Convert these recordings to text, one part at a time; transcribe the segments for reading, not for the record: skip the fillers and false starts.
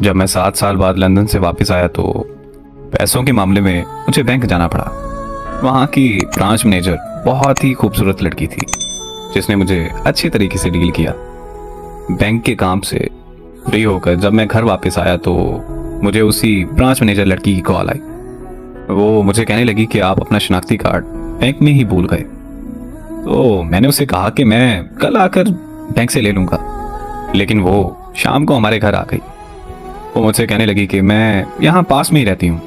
जब मैं 7 साल बाद लंदन से वापस आया तो पैसों के मामले में मुझे बैंक जाना पड़ा। वहाँ की ब्रांच मैनेजर बहुत ही खूबसूरत लड़की थी जिसने मुझे अच्छे तरीके से डील किया। बैंक के काम से फ्री होकर जब मैं घर वापस आया तो मुझे उसी ब्रांच मैनेजर लड़की की कॉल आई। वो मुझे कहने लगी कि आप अपना शनाख्ती कार्ड बैंक में ही भूल गए। तो मैंने उसे कहा कि मैं कल आकर बैंक से ले लूँगा, लेकिन वो शाम को हमारे घर आ गई। वो मुझसे कहने लगी कि मैं यहाँ पास में ही रहती हूँ,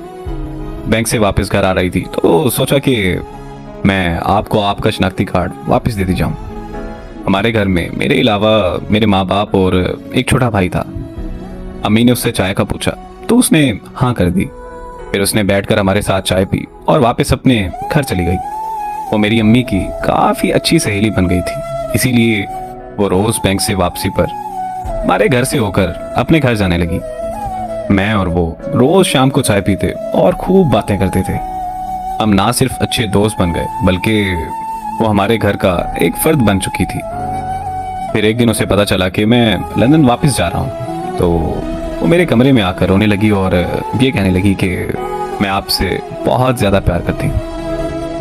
बैंक से वापस घर आ रही थी तो सोचा कि मैं आपको आपका शनाख्ती कार्ड वापस दे दी जाऊँ। हमारे घर में मेरे अलावा मेरे माँ बाप और एक छोटा भाई था। अम्मी ने उससे चाय का पूछा तो उसने हाँ कर दी। फिर उसने बैठकर हमारे साथ चाय पी और वापस अपने घर चली गई। वो मेरी अम्मी की काफ़ी अच्छी सहेली बन गई थी, इसीलिए वो रोज़ बैंक से वापसी पर हमारे घर से होकर अपने घर जाने लगी। मैं और वो रोज़ शाम को चाय पीते और खूब बातें करते थे। हम ना सिर्फ अच्छे दोस्त बन गए बल्कि वो हमारे घर का एक फर्द बन चुकी थी। फिर एक दिन उसे पता चला कि मैं लंदन वापस जा रहा हूँ तो वो मेरे कमरे में आकर रोने लगी और ये कहने लगी कि मैं आपसे बहुत ज़्यादा प्यार करती हूँ,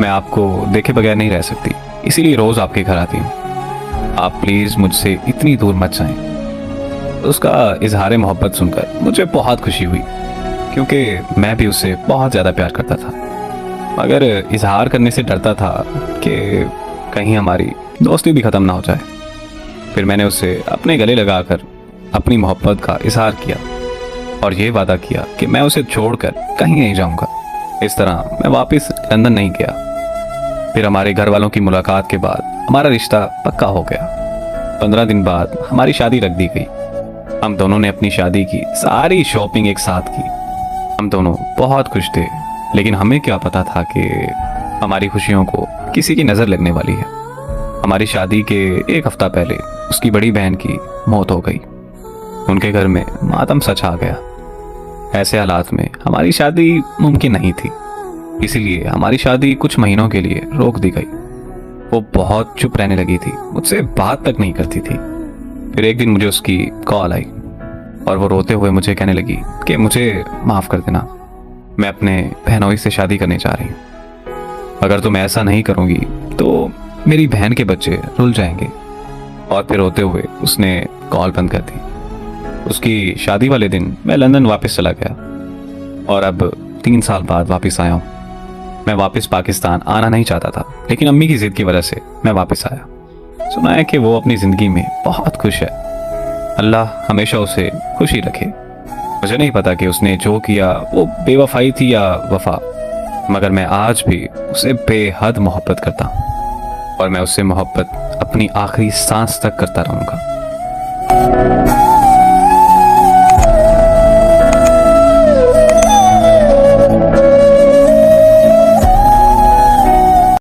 मैं आपको देखे बगैर नहीं रह सकती, इसीलिए रोज़ आपके घर आती हूँ, आप प्लीज़ मुझसे इतनी दूर मत जाएं। उसका इजहार मोहब्बत सुनकर मुझे बहुत खुशी हुई क्योंकि मैं भी उससे बहुत ज़्यादा प्यार करता था, मगर इजहार करने से डरता था कि कहीं हमारी दोस्ती भी ख़त्म ना हो जाए। फिर मैंने उसे अपने गले लगाकर अपनी मोहब्बत का इजहार किया और ये वादा किया कि मैं उसे छोड़कर कहीं नहीं जाऊंगा। इस तरह मैं वापस लंदन नहीं गया। फिर हमारे घर वालों की मुलाकात के बाद हमारा रिश्ता पक्का हो गया। 15 दिन बाद हमारी शादी रख दी गई। हम दोनों ने अपनी शादी की सारी शॉपिंग एक साथ की। हम दोनों बहुत खुश थे, लेकिन हमें क्या पता था कि हमारी खुशियों को किसी की नज़र लगने वाली है। हमारी शादी के एक हफ्ता पहले उसकी बड़ी बहन की मौत हो गई। उनके घर में मातम सा छा गया। ऐसे हालात में हमारी शादी मुमकिन नहीं थी, इसीलिए हमारी शादी कुछ महीनों के लिए रोक दी गई। वो बहुत चुप रहने लगी थी, मुझसे बात तक नहीं करती थी। फिर एक दिन मुझे उसकी कॉल आई और वो रोते हुए मुझे कहने लगी कि मुझे माफ़ कर देना, मैं अपने बहनोई से शादी करने जा रही हूँ। अगर तुम ऐसा नहीं करोगी तो मेरी बहन के बच्चे रुल जाएंगे। और फिर रोते हुए उसने कॉल बंद कर दी। उसकी शादी वाले दिन मैं लंदन वापस चला गया और अब 3 साल बाद वापस आया हूँ। मैं वापस पाकिस्तान आना नहीं चाहता था, लेकिन अम्मी की जिद की वजह से मैं वापस आया। सुना है कि वो अपनी ज़िंदगी में बहुत खुश है। अल्लाह हमेशा उसे खुशी रखे। मुझे नहीं पता कि उसने जो किया वो बेवफाई थी या वफा, मगर मैं आज भी उसे बेहद मोहब्बत करता हूँ और मैं उससे मोहब्बत अपनी आखिरी सांस तक करता रहूँगा।